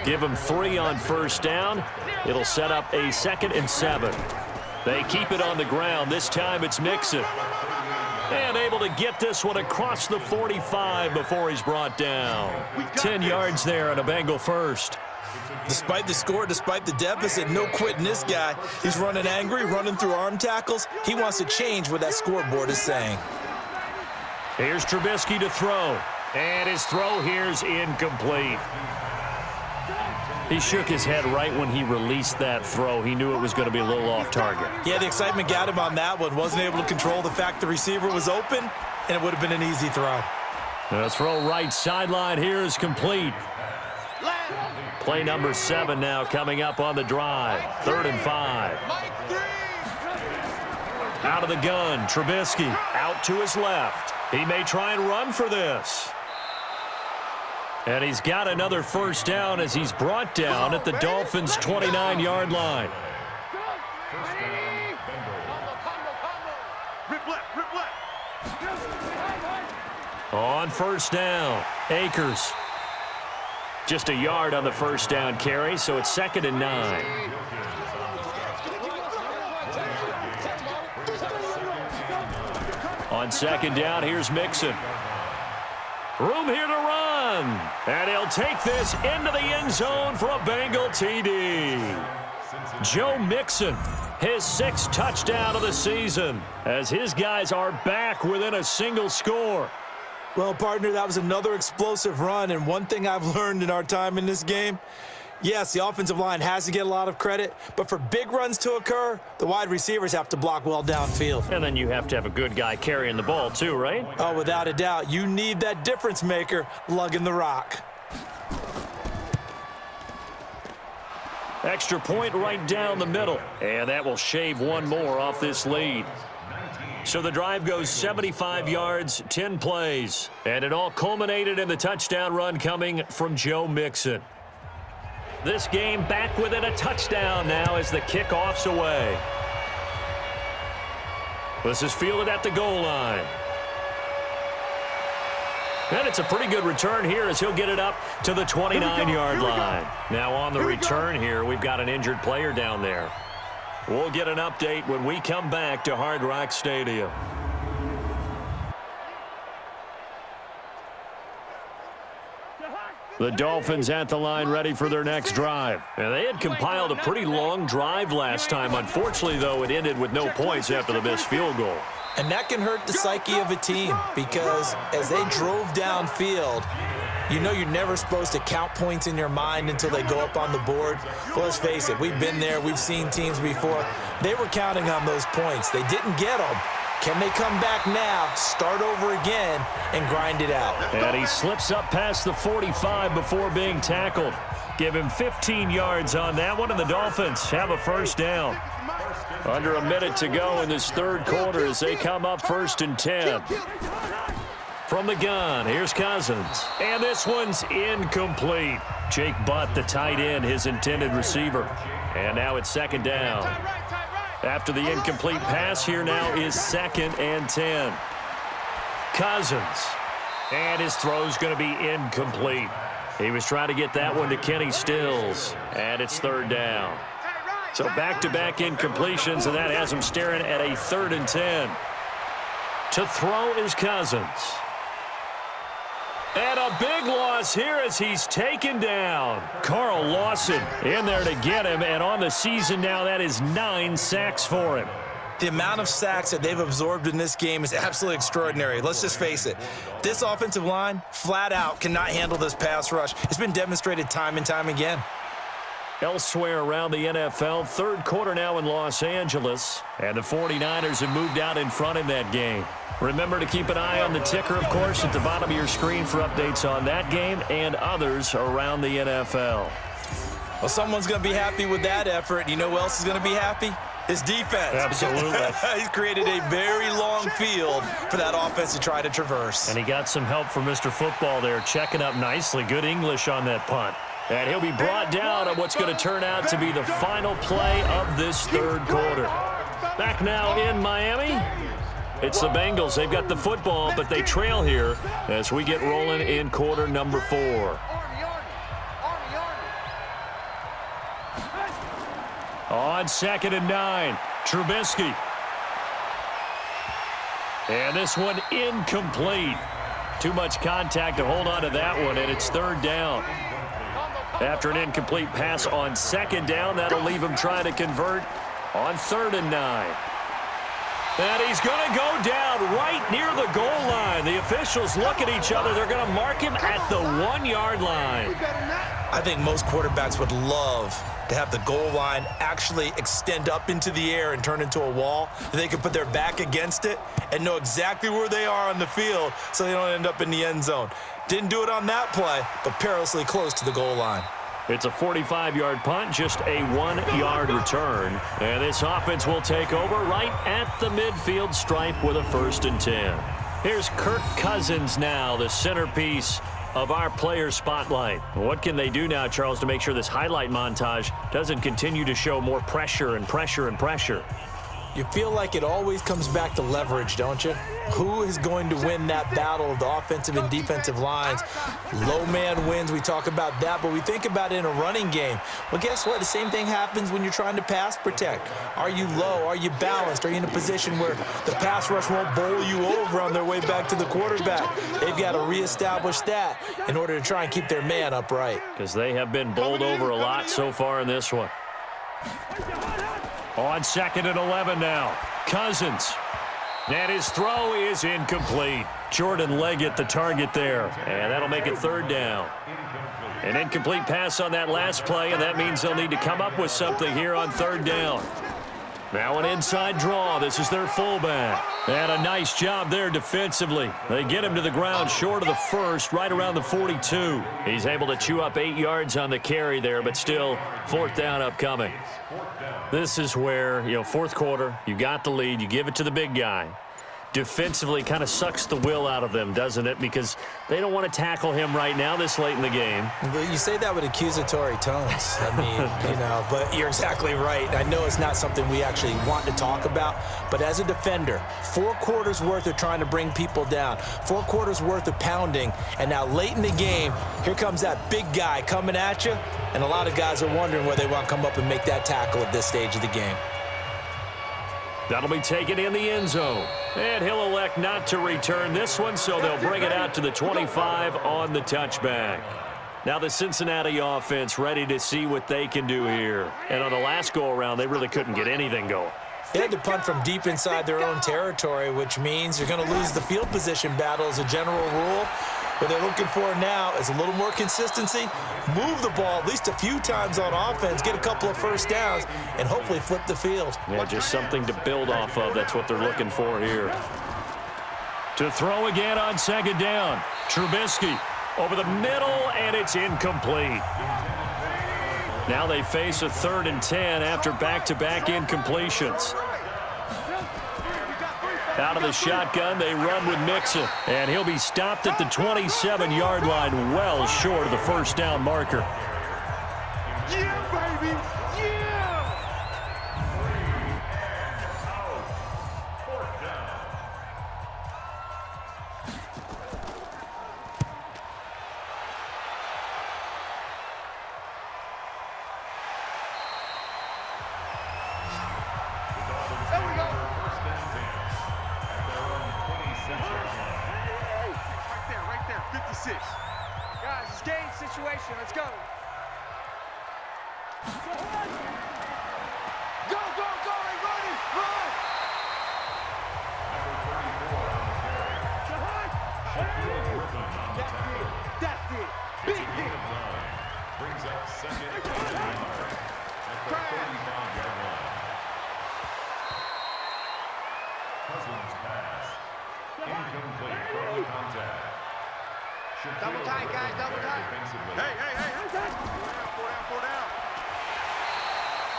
Give him 3 on 1st down. It'll set up a 2nd and 7. They keep it on the ground. This time it's Mixon. And able to get this one across the 45 before he's brought down. 10 yards there on a Bengal 1st. Despite the score, despite the deficit, no quitting this guy. He's running angry, running through arm tackles. He wants to change what that scoreboard is saying. Here's Trubisky to throw. And his throw here's incomplete. He shook his head right when he released that throw. He knew it was going to be a little off target. Yeah, the excitement got him on that one. Wasn't able to control the fact the receiver was open, and it would have been an easy throw. The throw right sideline here is complete. Play number 7 now coming up on the drive. 3rd and 5. Out of the gun, Trubisky out to his left. He may try and run for this. And he's got another 1st down as he's brought down at the Dolphins' 29-yard line. On 1st down, Akers. Just a yard on the 1st down carry, so it's 2nd and 9. On 2nd down, here's Mixon. Room here to run. And he'll take this into the end zone for a Bengal TD. Joe Mixon, his 6th touchdown of the season, as his guys are back within a single score. Well, partner, that was another explosive run, and one thing I've learned in our time in this game, yes, the offensive line has to get a lot of credit, but for big runs to occur, the wide receivers have to block well downfield. And then you have to have a good guy carrying the ball too, right? Oh, without a doubt. You need that difference maker lugging the rock. Extra point right down the middle, and that will shave one more off this lead. So the drive goes 75 yards, 10 plays. And it all culminated in the touchdown run coming from Joe Mixon. This game back within a touchdown now as the kickoff's away. This is fielded at the goal line. And it's a pretty good return here as he'll get it up to the 29-yard line. Now on the return here, we've got an injured player down there. We'll get an update when we come back to Hard Rock Stadium. The Dolphins at the line ready for their next drive. And they had compiled a pretty long drive last time. Unfortunately, though, it ended with no points after the missed field goal. And that can hurt the psyche of a team because as they drove downfield, you know you're never supposed to count points in your mind until they go up on the board. But let's face it, we've been there. We've seen teams before. They were counting on those points. They didn't get them. Can they come back now, start over again, and grind it out? And he slips up past the 45 before being tackled. Give him 15 yards on that one, and the Dolphins have a first down. Under a minute to go in this third quarter as they come up 1st and 10. From the gun, here's Cousins. And this one's incomplete. Jake Butt, the tight end, his intended receiver. And now it's 2nd down. After the incomplete pass, here now is 2nd and 10. Cousins. And his throw's going to be incomplete. He was trying to get that one to Kenny Stills. And it's 3rd down. So back-to-back incompletions, and that has him staring at a 3rd and 10. To throw is Cousins. And a big loss here as he's taken down. Carl Lawson in there to get him, and on the season now, that is 9 sacks for him. The amount of sacks that they've absorbed in this game is absolutely extraordinary. Let's just face it. This offensive line, flat out, cannot handle this pass rush. It's been demonstrated time and time again. Elsewhere around the NFL, third quarter now in Los Angeles, and the 49ers have moved out in front in that game. Remember to keep an eye on the ticker, of course, at the bottom of your screen for updates on that game and others around the NFL. Well, someone's going to be happy with that effort. You know who else is going to be happy? His defense. Absolutely. He's created a very long field for that offense to try to traverse. And he got some help from Mr. Football there, checking up nicely. Good English on that punt. And he'll be brought down on what's going to turn out to be the final play of this third quarter. Back now in Miami, it's the Bengals. They've got the football, but they trail here as we get rolling in quarter number 4. On 2nd and 9, Trubisky. And this one incomplete. Too much contact to hold on to that one, and it's 3rd down. After an incomplete pass on 2nd down, that'll leave him trying to convert on 3rd and 9. And he's going to go down right near the goal line. The officials look at each other. They're going to mark him at the 1-yard line. I think most quarterbacks would love to have the goal line actually extend up into the air and turn into a wall. They can put their back against it and know exactly where they are on the field so they don't end up in the end zone. Didn't do it on that play, but perilously close to the goal line. It's a 45-yard punt, just a 1-yard return. And this offense will take over right at the midfield stripe with a 1st and 10. Here's Kirk Cousins now, the centerpiece of our player spotlight. What can they do now, Charles, to make sure this highlight montage doesn't continue to show more pressure and pressure and pressure? You feel like it always comes back to leverage, don't you? Who is going to win that battle of the offensive and defensive lines? Low man wins. We talk about that, but we think about it in a running game. Well, guess what? The same thing happens when you're trying to pass protect. Are you low? Are you balanced? Are you in a position where the pass rush won't bowl you over on their way back to the quarterback? They've got to reestablish that in order to try and keep their man upright. Because they have been bowled over a lot so far in this one. On 2nd and 11 now, Cousins. And his throw is incomplete. Jordan Leggett, the target there. And that'll make it 3rd down. An incomplete pass on that last play, and that means they'll need to come up with something here on 3rd down. Now an inside draw. This is their fullback. And a nice job there defensively. They get him to the ground short of the 1st, right around the 42. He's able to chew up 8 yards on the carry there, but still 4th down upcoming. This is where, 4th quarter, you got the lead, you give it to the big guy. defensively kind of sucks the will out of them, doesn't it? Because they don't want to tackle him right now this late in the game. But you say that with accusatory tones. I mean, you know, but you're exactly right. I know it's not something we actually want to talk about, but as a defender, 4 quarters worth of trying to bring people down, 4 quarters worth of pounding, and now late in the game, here comes that big guy coming at you, and a lot of guys are wondering whether they want to come up and make that tackle at this stage of the game. That'll be taken in the end zone. And he'll elect not to return this one, so they'll bring it out to the 25 on the touchback. Now the Cincinnati offense ready to see what they can do here. And on the last go-around, they really couldn't get anything going. They had to punt from deep inside their own territory, which means you're going to lose the field position battle as a general rule. What they're looking for now is a little more consistency, move the ball at least a few times on offense, get a couple of first downs, and hopefully flip the field. Yeah, just something to build off of. That's what they're looking for here. To throw again on second down. Trubisky over the middle, and it's incomplete. Now they face a 3rd and 10 after back-to-back incompletions. Out of the shotgun, they run with Mixon, and he'll be stopped at the 27-yard line, well short of the first down marker. Yeah, baby! Yeah! There we go! Right there, 56. Guys, it's game situation. Let's go. Go, go, go, everybody! Run! That's it. Big hit. Brings up second at the 35-yard line. Cousins pass. Incomplete from the contact. Double tight, guys, double tight. Hey, hey, hey. 4 down, 4 down.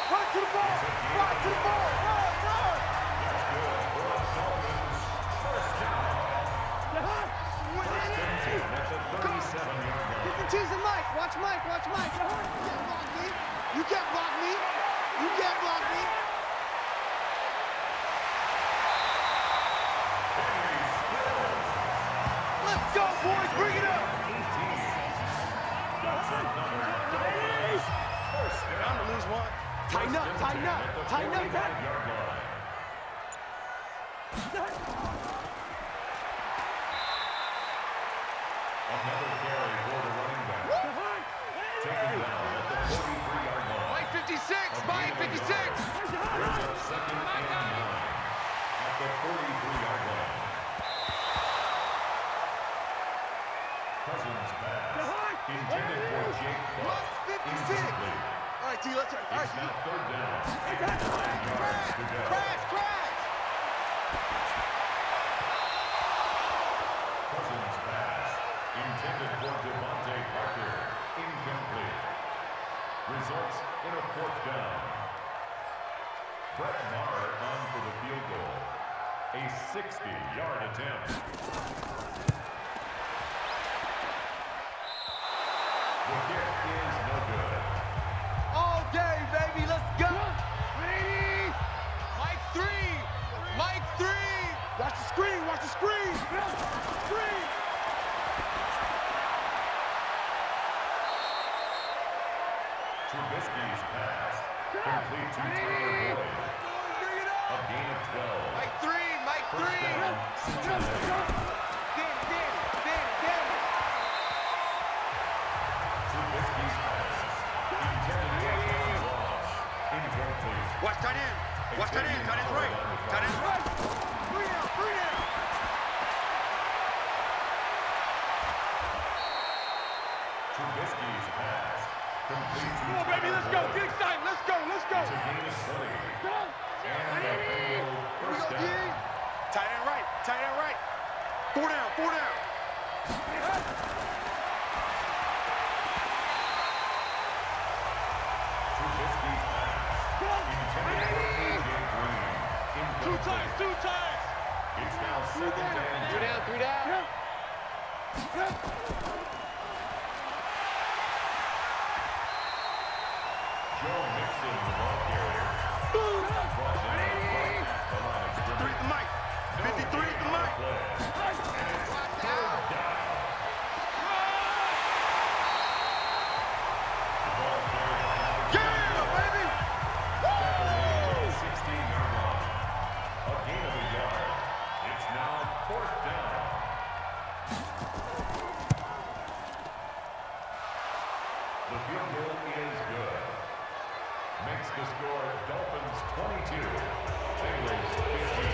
Run to the ball. Run to the ball. Run, run. Get the cheese and Mike. Watch Mike. Watch Mike. You can't block me. You can't block me. Let's go, boys. Bring it up. I'm gonna lose one. Tighten up. Tighten up. Tighten up. Another carry for the running back. Taken down at the 43-yard line. Mike 56. Mike 56. Brings up second and 9 at the 43-yard line. Cousins pass. Intended for Jake Buck. 56. Incomplete. All right, T, let's try. All right, It's T. now 3rd down. 9 yards to go. Crash, crash. Cousins pass. Intended for Devontae Parker. Incomplete. Results in a 4th down. Brett Maher on for the field goal. A 60-yard attempt. The kick is no good. All day, baby. Let's go. Ready? Mike 3. Mike 3. Watch the screen. Watch the screen. Screen. Trubisky's pass. Complete to Tyler Boyd. Bring it up. A gain of 12. Mike 3. Mike 3. First down, Cincinnati. Danny. Trubisky's pass. Intended for John Ross. Incomplete. Watch tight end. Watch tight end. Tight end's right. Tight end's right. 3 down. 3 down. Trubisky's pass. Complete to Come on, baby. Let's go. Get excited. Let's go. Let's go. It's a gain of 20. And a Bengal Here we first go, down. D. Tight end right. Tight end right. 4 down. 4 down. Trubisky's pass. Intended for AJ Green. Two Incomplete. times. It's now second and 3 down, 3 down. Joe Mixon, the ball carrier. Brought down at the line of scrimmage. 53 the mic. 53 the mic. And it's third down. The ball carried. Yeah, baby! Woo! 16-yard line. A gain of a yard. It's now fourth down. The field goal is good. Makes the score Dolphins 22, Bengals 15.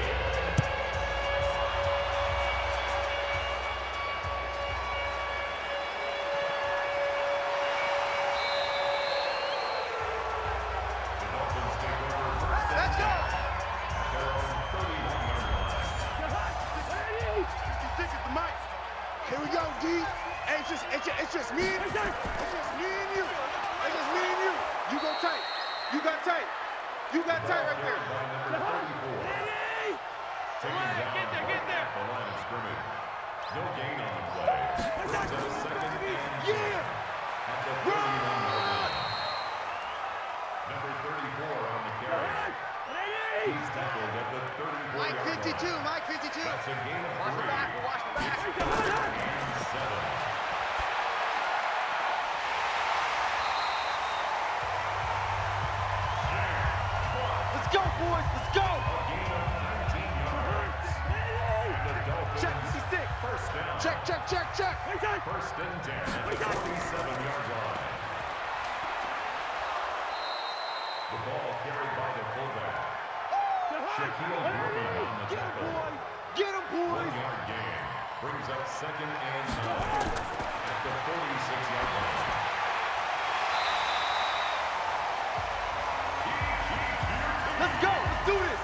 The Dolphins take over first and Let's go. 10 at their own 31-yard line. 56 at the mic. Here we go, D. Hey, it's just me and you. It's just me and you. It's just me and you. You go tight. You got tight. You got tight right there. By number 34. Taken down at the line of scrimmage. No gain on the play. Brings up second and 10 at the 31-yard line. Number 34 on the carry. He's tackled at the 34-yard Mike line. 52, Mike 52. That's a gain of 3. Watch the back, watch the back. And 7. Let's go, boys. Let's go. A gain of 19 yards. And the Dolphins Check 56. first down. Check. First and 10 at the 47-yard line. The ball carried by the fullback. Shaquille Griffin on the tackle. Get him, boys. 1-yard gain. Brings up second and 9 at the 46-yard line. Let's go. Let's do this.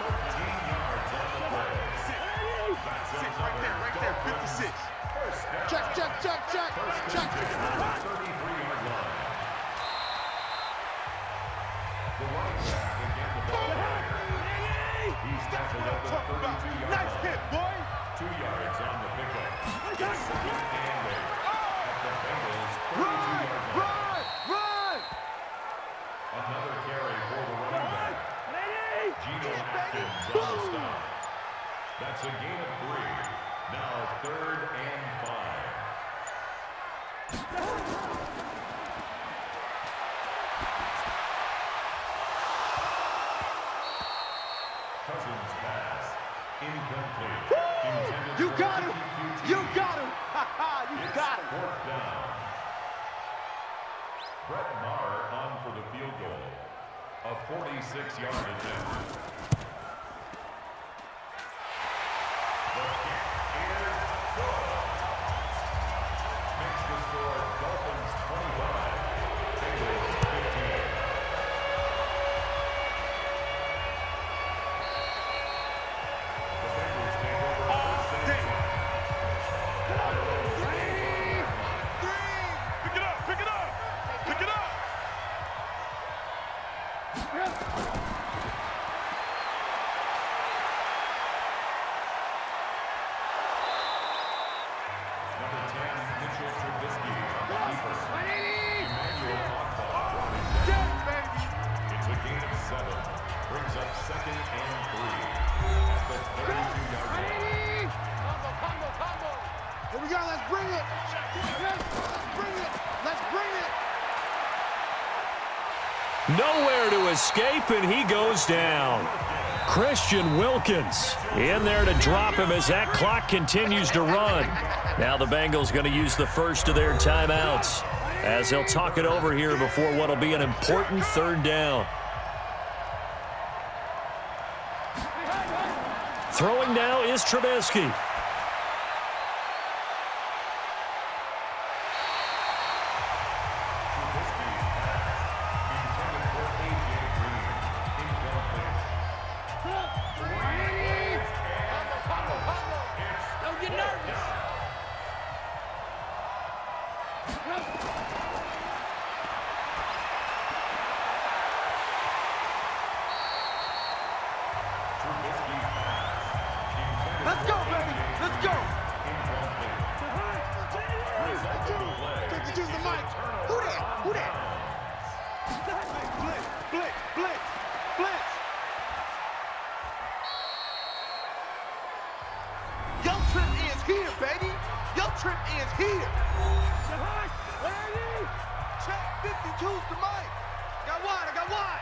13 yards on the play. That's Right there. 56. First down. Check. First and 10 at the 33-yard line. The running back again, the ball carrier. He's tackled at the 32-yard line. Nice hit, boy. 2 yards on the pickup. Second and 8 at the Bengals 32-yard line. Run. Another carry for the running back. Geno Atkins on the stop. That's a gain of 3. Now third and 5. Cousins pass. Incomplete. Intended You for got him. QT. You got him. You It's got him. fourth down. Brett Maher on for the field goal. A 46-yard attempt. The kick is good. Makes the score Dolphins 25, Bengals 15. The Bengals take over first and 10. Pick it up. Pick it up. Number 10, Mitchell Trubisky on the keeper. Emmanuel Ogbah dropping down. It's a gain of 7. Brings up second and 3 at the 32-yard line. Combo. Here we go. Let's bring it. Let's bring it. Nowhere to escape, and he goes down. Christian Wilkins in there to drop him as that clock continues to run. Now the Bengals going to use the first of their timeouts as they'll talk it over here before what will be an important third down. Throwing now is Trubisky. here. Check 52's the mic. Got wide, I got wide.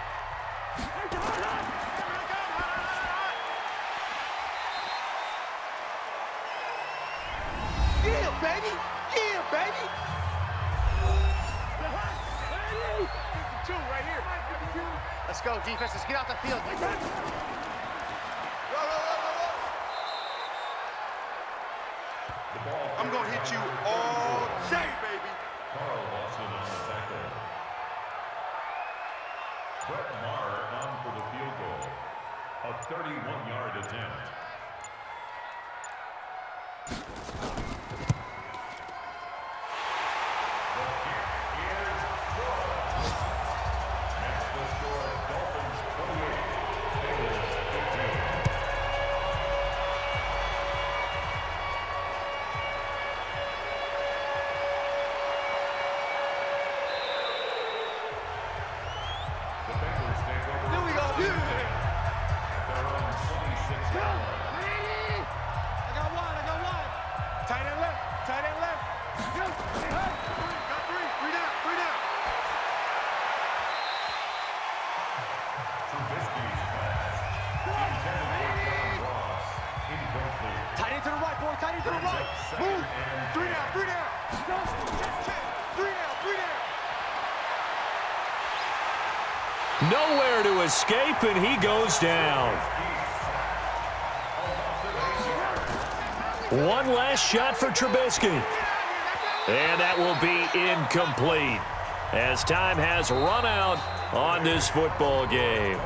Yeah, baby. Yeah, baby. 52 right here. 52. Let's go, defense. Let's get out the field. I'm going to hit you all day, baby. Carl Lawson on the tackle. Brett Maher on for the field goal. A 31-yard attempt. The kick is good. That's the score. Dolphins 28, Bengals 15. The Bengals take over. Here we go. Yeah. At their own 26-yard line. I got wide, I got wide. Tight end left, tight end left. Got three. Three down, three down. Trubisky's pass. Intended for John Ross. Incomplete. Tight end to the right, boy. Tight end to the right. Move. Three down, three down. Check. Three down, three down. Nowhere to escape, and he goes down. One last shot for Trubisky. And that will be incomplete as time has run out on this football game.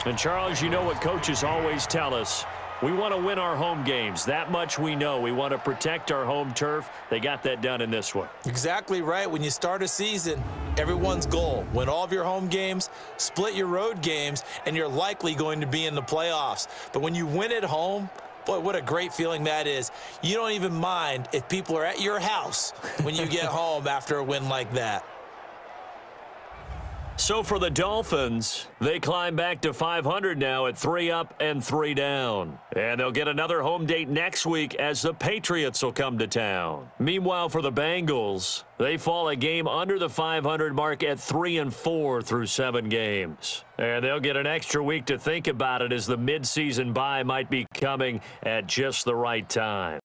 And, Charles, you know what coaches always tell us. We want to win our home games. That much we know. We want to protect our home turf. They got that done in this one. Exactly right. When you start a season, everyone's goal, win all of your home games, split your road games, and you're likely going to be in the playoffs. But when you win at home, boy, what a great feeling that is. You don't even mind if people are at your house when you get home after a win like that. So for the Dolphins, they climb back to 500 now at 3 up and 3 down. And they'll get another home date next week as the Patriots will come to town. Meanwhile, for the Bengals, they fall a game under the 500 mark at 3-4 through 7 games. And they'll get an extra week to think about it as the midseason bye might be coming at just the right time.